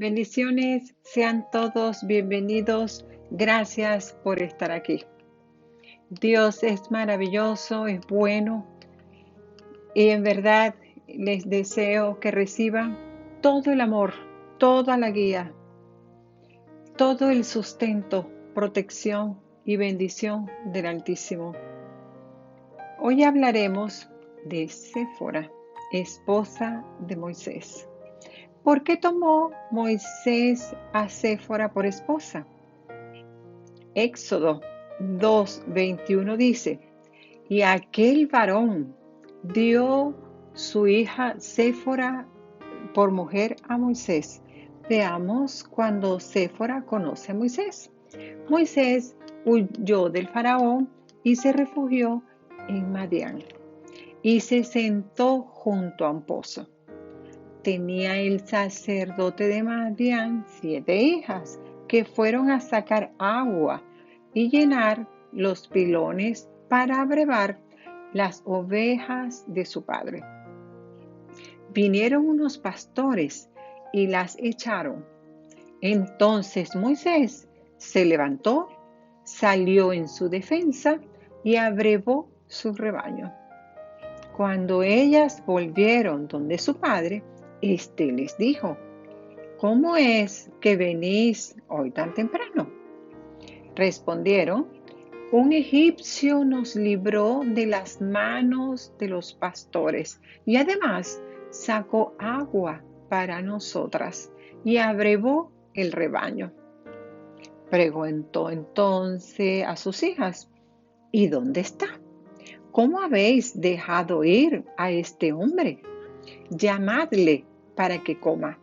Bendiciones, sean todos bienvenidos. Gracias por estar aquí. Dios es maravilloso, es bueno y en verdad les deseo que reciban todo el amor, toda la guía, todo el sustento, protección y bendición del Altísimo. Hoy hablaremos de Séfora, esposa de Moisés. ¿Por qué tomó Moisés a Séfora por esposa? Éxodo 2:21 dice: Y aquel varón dio su hija Séfora por mujer a Moisés. Veamos cuando Séfora conoce a Moisés. Moisés huyó del faraón y se refugió en Madián y se sentó junto a un pozo. Tenía el sacerdote de Madián 7 hijas que fueron a sacar agua y llenar los pilones para abrevar las ovejas de su padre. Vinieron unos pastores y las echaron. Entonces Moisés se levantó, salió en su defensa y abrevó su rebaño. Cuando ellas volvieron donde su padre, éste les dijo: ¿Cómo es que venís hoy tan temprano? Respondieron: Un egipcio nos libró de las manos de los pastores y además sacó agua para nosotras y abrevó el rebaño. Preguntó entonces a sus hijas: ¿Y dónde está? ¿Cómo habéis dejado ir a este hombre? Llamadle para que coma.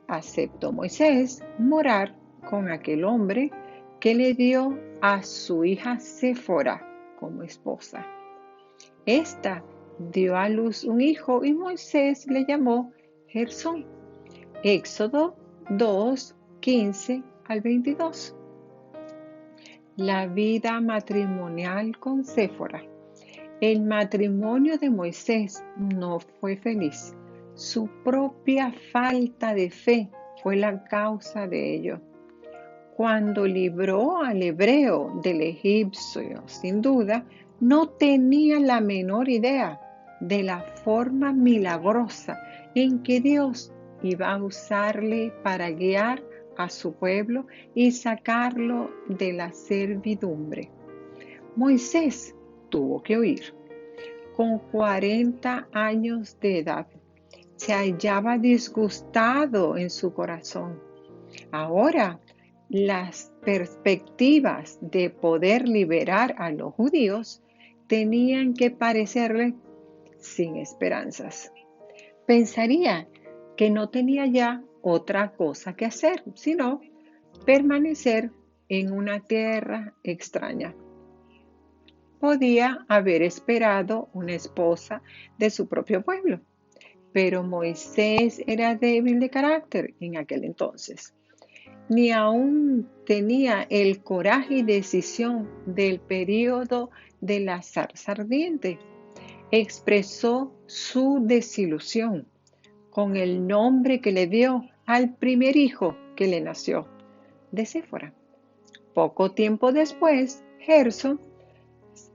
Aceptó Moisés morar con aquel hombre que le dio a su hija Séfora como esposa. Esta dio a luz un hijo y Moisés le llamó Gersón. Éxodo 2:15 al 22. La vida matrimonial con Séfora. El matrimonio de Moisés no fue feliz. Su propia falta de fe fue la causa de ello. Cuando libró al hebreo del egipcio, sin duda, no tenía la menor idea de la forma milagrosa en que Dios iba a usarle para guiar a su pueblo y sacarlo de la servidumbre. Moisés tuvo que huir. Con 40 años de edad, se hallaba disgustado en su corazón. Ahora, las perspectivas de poder liberar a los judíos tenían que parecerle sin esperanzas. Pensaría que no tenía ya otra cosa que hacer, sino permanecer en una tierra extraña. Podía haber esperado una esposa de su propio pueblo, pero Moisés era débil de carácter en aquel entonces. Ni aún tenía el coraje y decisión del período de la zarza ardiente. Expresó su desilusión con el nombre que le dio al primer hijo que le nació, de Séfora. Poco tiempo después, Gersón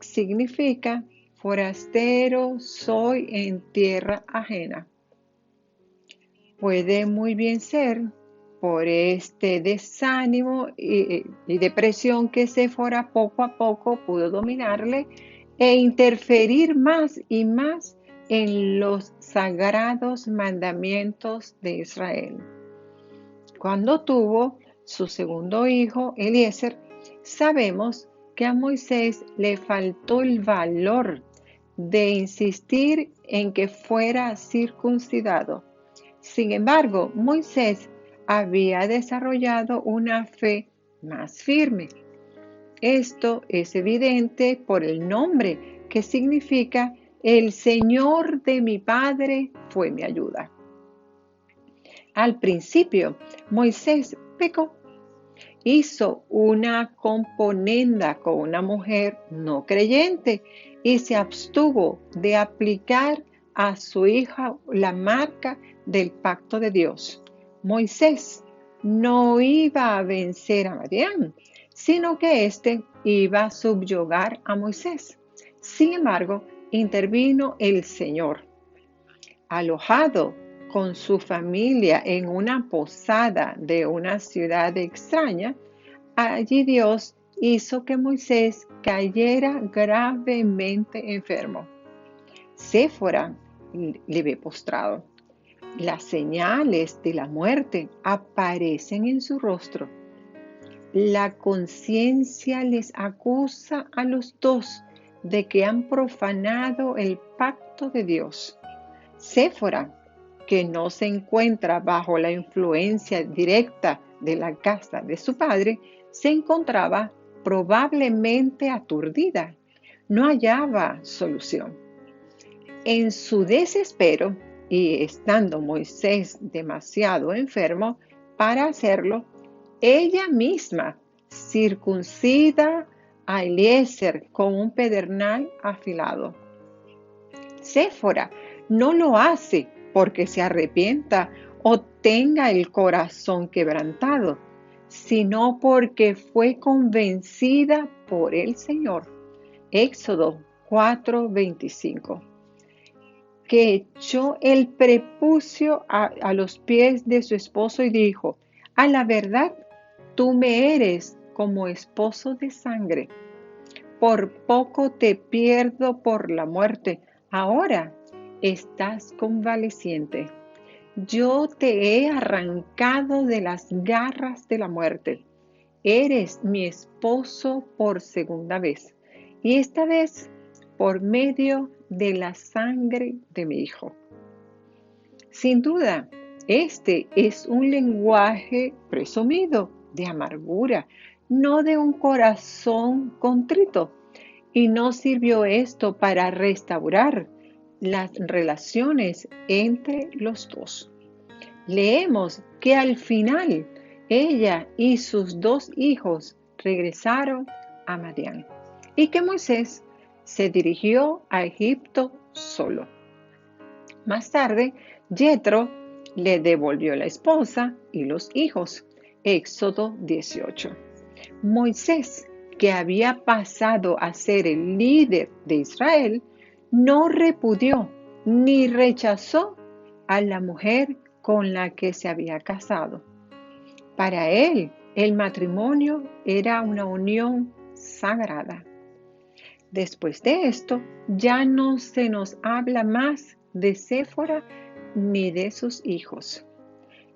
significa forastero soy en tierra ajena. Puede muy bien ser por este desánimo y depresión que Séfora poco a poco pudo dominarle e interferir más y más en los sagrados mandamientos de Israel. Cuando tuvo su segundo hijo, Eliezer, sabemos que a Moisés le faltó el valor de insistir en que fuera circuncidado. Sin embargo, Moisés había desarrollado una fe más firme. Esto es evidente por el nombre que significa el Señor de mi Padre fue mi ayuda. Al principio, Moisés pecó. Hizo una componenda con una mujer no creyente y se abstuvo de aplicar a su hija la marca del pacto de Dios. Moisés no iba a vencer a Madián, sino que éste iba a subyugar a Moisés. Sin embargo, intervino el Señor. Alojado con su familia en una posada de una ciudad extraña, allí Dios hizo que Moisés cayera gravemente enfermo. Séfora le ve postrado. Las señales de la muerte aparecen en su rostro. La conciencia les acusa a los dos de que han profanado el pacto de Dios. Séfora, que no se encuentra bajo la influencia directa de la casa de su padre, se encontraba probablemente aturdida. No hallaba solución. En su desespero, y estando Moisés demasiado enfermo para hacerlo, ella misma circuncida a Eliezer con un pedernal afilado. Séfora no lo hace porque se arrepienta o tenga el corazón quebrantado, sino porque fue convencida por el Señor. Éxodo 4:25. Que echó el prepucio a los pies de su esposo y dijo: a la verdad, tú me eres como esposo de sangre. Por poco te pierdo por la muerte. Ahora estás convaleciente. Yo te he arrancado de las garras de la muerte. Eres mi esposo por segunda vez, y esta vez por medio de la sangre de mi hijo. Sin duda, este es un lenguaje presumido de amargura, no de un corazón contrito, y no sirvió esto para restaurar las relaciones entre los dos. Leemos que al final ella y sus dos hijos regresaron a Madián y que Moisés se dirigió a Egipto solo. Más tarde, Jetro le devolvió la esposa y los hijos. Éxodo 18. Moisés, que había pasado a ser el líder de Israel, no repudió ni rechazó a la mujer con la que se había casado. Para él, el matrimonio era una unión sagrada. Después de esto, ya no se nos habla más de Séfora ni de sus hijos.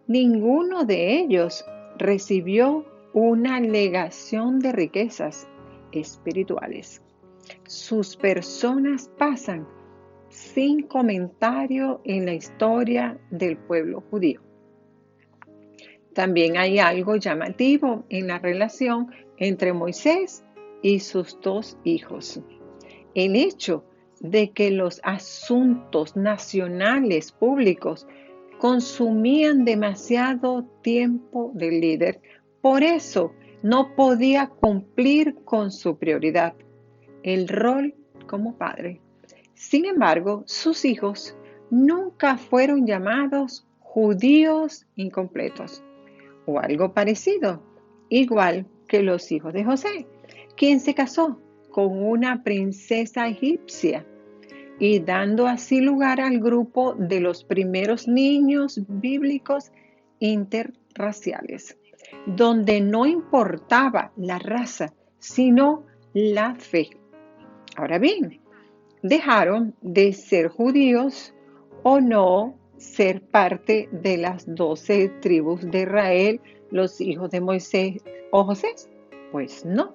Ninguno de ellos recibió una legación de riquezas espirituales. Sus personas pasan sin comentario en la historia del pueblo judío. También hay algo llamativo en la relación entre Moisés y sus dos hijos. El hecho de que los asuntos nacionales públicos consumían demasiado tiempo del líder, por eso no podía cumplir con su prioridad, el rol como padre. Sin embargo, sus hijos nunca fueron llamados judíos incompletos o algo parecido, igual que los hijos de José, quien se casó con una princesa egipcia y dando así lugar al grupo de los primeros niños bíblicos interraciales, donde no importaba la raza, sino la fe. Ahora bien, dejaron de ser judíos o no ser parte de las 12 tribus de Israel, los hijos de Moisés o José. Pues no.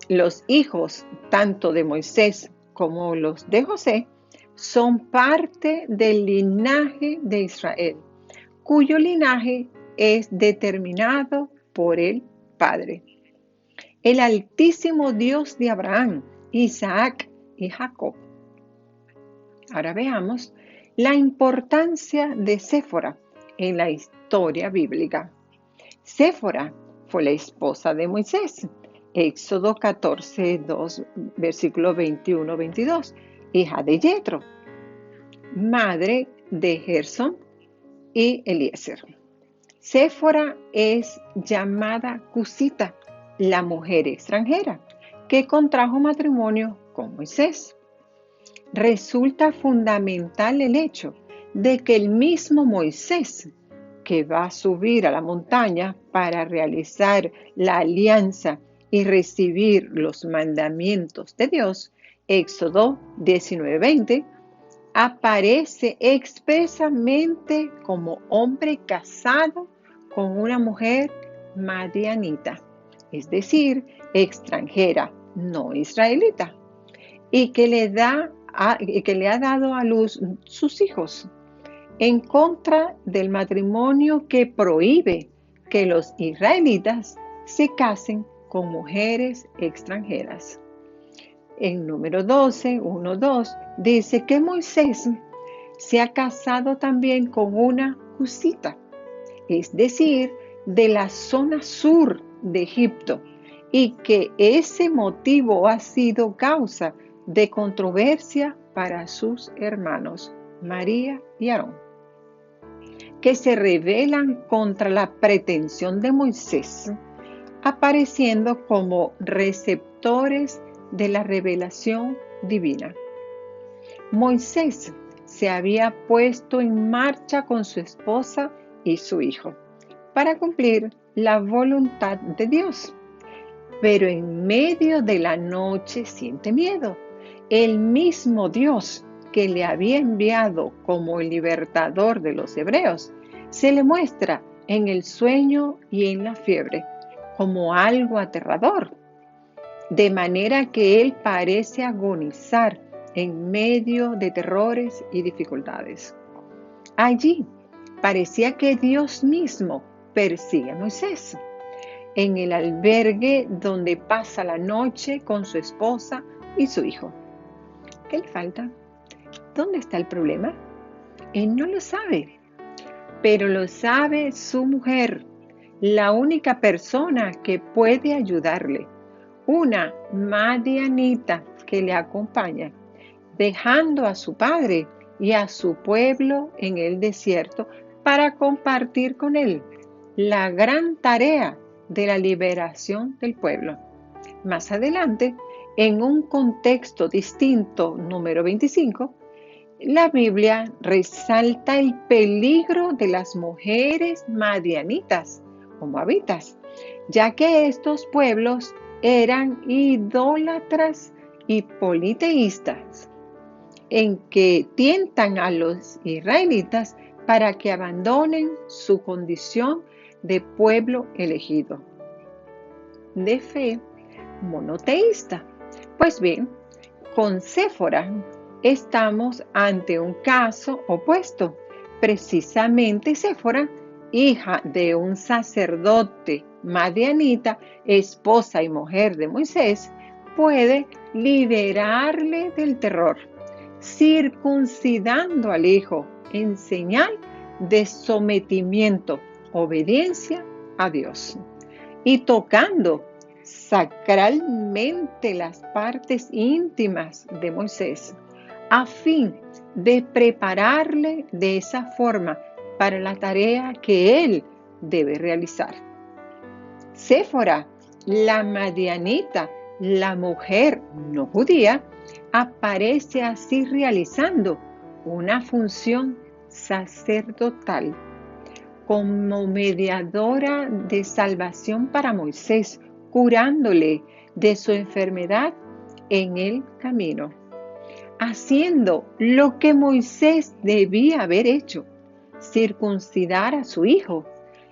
Los hijos tanto de Moisés como los de José son parte del linaje de Israel, cuyo linaje es determinado por el Padre. El Altísimo Dios de Abraham, Isaac y Jacob. Ahora veamos la importancia de Séfora en la historia bíblica. Séfora fue la esposa de Moisés. Éxodo 14:2, versículo 21-22, hija de Jetro, madre de Gersón y Eliezer. Séfora es llamada Cusita, la mujer extranjera, que contrajo matrimonio con Moisés. Resulta fundamental el hecho de que el mismo Moisés, que va a subir a la montaña para realizar la alianza y recibir los mandamientos de Dios, Éxodo 19:20, aparece expresamente como hombre casado con una mujer madianita, es decir, extranjera, no israelita, y que le ha dado a luz sus hijos, en contra del matrimonio que prohíbe que los israelitas se casen con mujeres extranjeras. En número 12, 1:2, dice que Moisés se ha casado también con una cusita, es decir, de la zona sur de Egipto, y que ese motivo ha sido causa de controversia para sus hermanos, María y Aarón, que se rebelan contra la pretensión de Moisés, apareciendo como receptores de la revelación divina. Moisés se había puesto en marcha con su esposa y su hijo para cumplir la voluntad de Dios, pero en medio de la noche siente miedo. El mismo Dios que le había enviado como el libertador de los hebreos se le muestra en el sueño y en la fiebre como algo aterrador, de manera que él parece agonizar en medio de terrores y dificultades. Allí parecía que Dios mismo persigue a Moisés en el albergue donde pasa la noche con su esposa y su hijo. ¿Qué le falta? ¿Dónde está el problema? Él no lo sabe, pero lo sabe su mujer, la única persona que puede ayudarle, una madianita que le acompaña, dejando a su padre y a su pueblo en el desierto para compartir con él la gran tarea de la liberación del pueblo. Más adelante, en un contexto distinto, número 25, la Biblia resalta el peligro de las mujeres madianitas o moabitas, ya que estos pueblos eran idólatras y politeístas, en que tientan a los israelitas para que abandonen su condición de pueblo elegido, de fe monoteísta. Pues bien, con Séfora estamos ante un caso opuesto. Precisamente Séfora, hija de un sacerdote madianita, esposa y mujer de Moisés, puede liberarle del terror, circuncidando al hijo en señal de sometimiento, obediencia a Dios, y tocando sacralmente las partes íntimas de Moisés, a fin de prepararle de esa forma para la tarea que él debe realizar. Séfora, la madianita, la mujer no judía, aparece así realizando una función sacerdotal como mediadora de salvación para Moisés, curándole de su enfermedad en el camino, haciendo lo que Moisés debía haber hecho, circuncidar a su hijo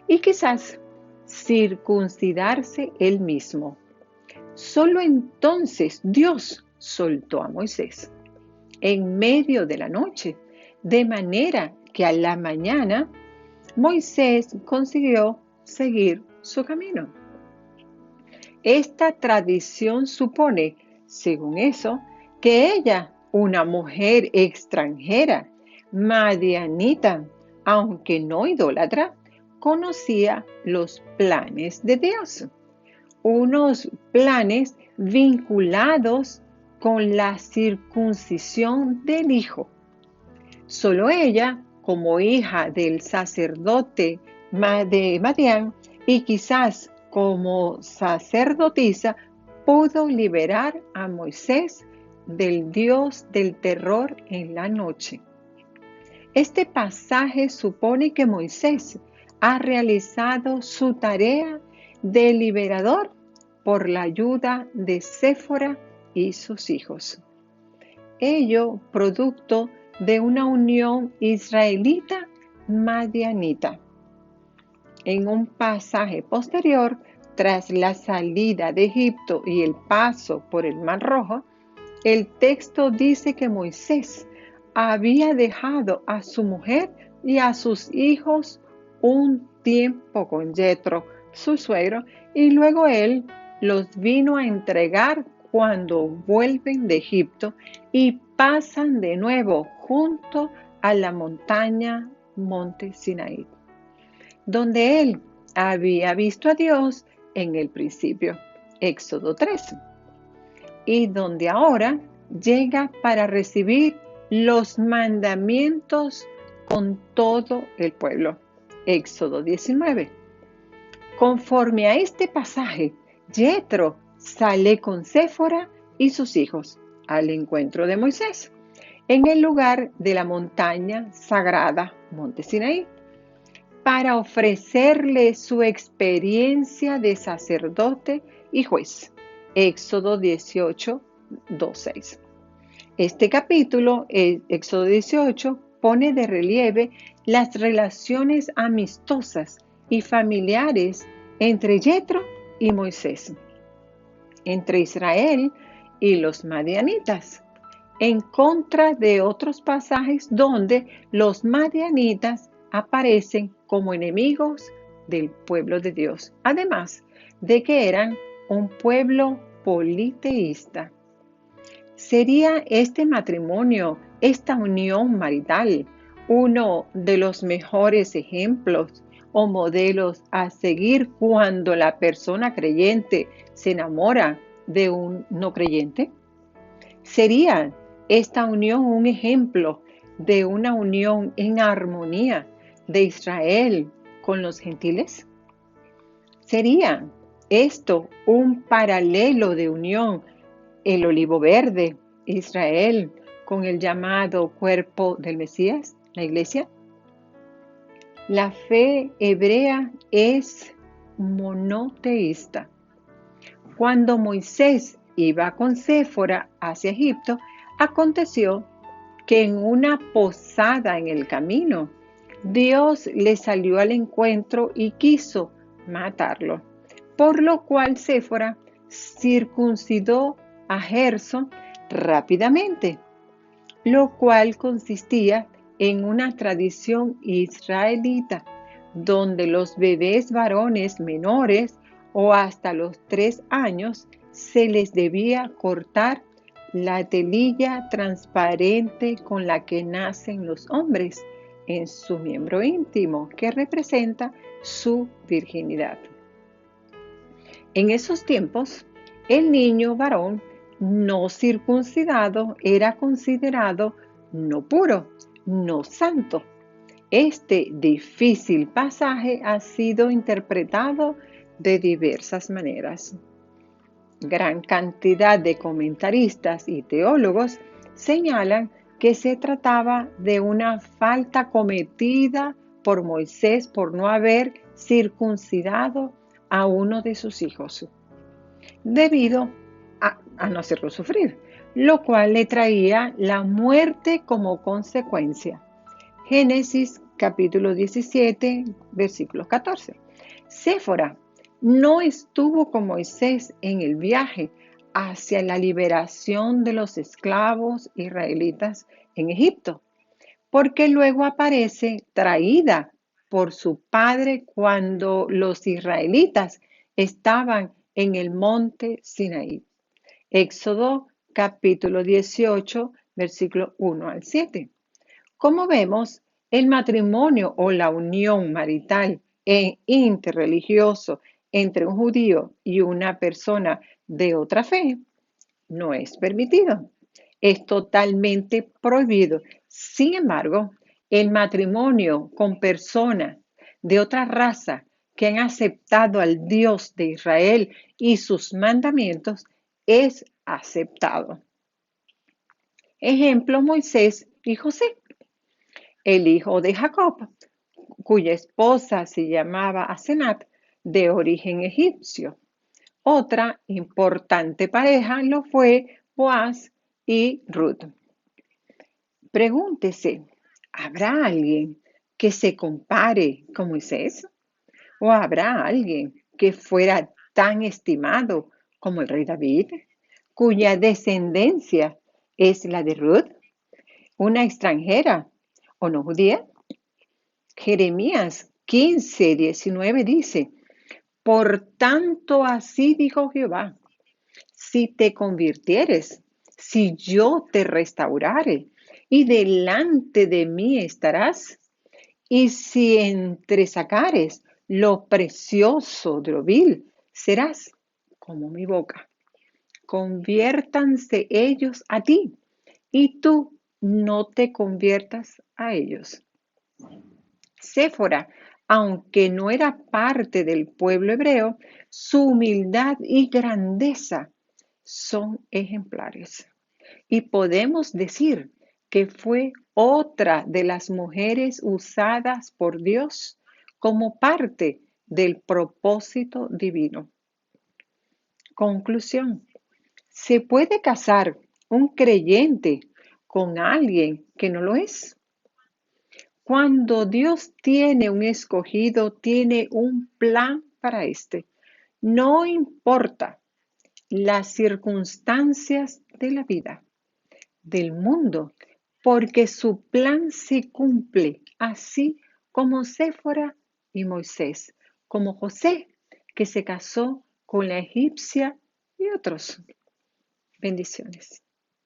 y quizás circuncidarse él mismo. Solo entonces Dios soltó a Moisés en medio de la noche, de manera que a la mañana Moisés consiguió seguir su camino. Esta tradición supone, según eso, que ella, una mujer extranjera, madianita, aunque no idólatra, conocía los planes de Dios, unos planes vinculados con la circuncisión del hijo. Solo ella, como hija del sacerdote de Madián y quizás como sacerdotisa pudo liberar a Moisés del dios del terror en la noche. Este pasaje supone que Moisés ha realizado su tarea de liberador por la ayuda de Séfora y sus hijos. Ello producto de una unión israelita-madianita. En un pasaje posterior, tras la salida de Egipto y el paso por el Mar Rojo, el texto dice que Moisés había dejado a su mujer y a sus hijos un tiempo con Jetro, su suegro, y luego él los vino a entregar cuando vuelven de Egipto y pasan de nuevo junto a la montaña Monte Sinaí, donde él había visto a Dios en el principio, Éxodo 13, y donde ahora llega para recibir los mandamientos con todo el pueblo, Éxodo 19. Conforme a este pasaje, Jetro sale con Séfora y sus hijos al encuentro de Moisés en el lugar de la montaña sagrada Monte Sinaí para ofrecerle su experiencia de sacerdote y juez. Éxodo 18, 2-6. Este capítulo, Éxodo 18, pone de relieve las relaciones amistosas y familiares entre Jetro y Moisés, entre Israel y los madianitas, en contra de otros pasajes donde los madianitas aparecen como enemigos del pueblo de Dios, además de que eran un pueblo politeísta. ¿Sería este matrimonio, esta unión marital, uno de los mejores ejemplos o modelos a seguir cuando la persona creyente se enamora de un no creyente? ¿Sería esta unión un ejemplo de una unión en armonía de Israel con los gentiles? ¿Sería esto un paralelo de unión, el olivo verde, Israel, con el llamado cuerpo del Mesías, la iglesia? La fe hebrea es monoteísta. Cuando Moisés iba con Séfora hacia Egipto, aconteció que en una posada en el camino, Dios le salió al encuentro y quiso matarlo, por lo cual Séfora circuncidó a Gerson rápidamente, lo cual consistía en una tradición israelita, donde los bebés varones menores o hasta los 3 años se les debía cortar la telilla transparente con la que nacen los hombres en su miembro íntimo, que representa su virginidad. En esos tiempos, el niño varón no circuncidado era considerado no puro, no santo. Este difícil pasaje ha sido interpretado de diversas maneras. Gran cantidad de comentaristas y teólogos señalan que se trataba de una falta cometida por Moisés por no haber circuncidado a uno de sus hijos, debido a no hacerlo sufrir, lo cual le traía la muerte como consecuencia. Génesis capítulo 17, versículo 14. Séfora no estuvo con Moisés en el viaje hacia la liberación de los esclavos israelitas en Egipto, porque luego aparece traída por su padre cuando los israelitas estaban en el monte Sinaí. Éxodo capítulo 18, versículo 1 al 7. Como vemos, el matrimonio o la unión marital e interreligioso entre un judío y una persona de otra fe no es permitido. Es totalmente prohibido. Sin embargo, el matrimonio con personas de otra raza que han aceptado al Dios de Israel y sus mandamientos es aceptado. Ejemplo, Moisés y José, el hijo de Jacob, cuya esposa se llamaba Asenat, de origen egipcio. Otra importante pareja lo fue Boaz y Ruth. Pregúntese, ¿habrá alguien que se compare con Moisés? ¿O habrá alguien que fuera tan estimado como el rey David, cuya descendencia es la de Ruth, una extranjera o no judía? Jeremías 15:19 dice, por tanto así dijo Jehová, si te convirtieres, si yo te restaurare, y delante de mí estarás, y si entresacares lo precioso de lo vil, serás como mi boca. Conviértanse ellos a ti, y tú no te conviertas a ellos. Séfora, aunque no era parte del pueblo hebreo, su humildad y grandeza son ejemplares. Y podemos decir que fue otra de las mujeres usadas por Dios como parte del propósito divino. Conclusión. ¿Se puede casar un creyente con alguien que no lo es? Cuando Dios tiene un escogido, tiene un plan para este. No importa las circunstancias de la vida, del mundo, porque su plan se cumple, así como Séfora y Moisés, como José, que se casó con la egipcia y otros. Bendiciones.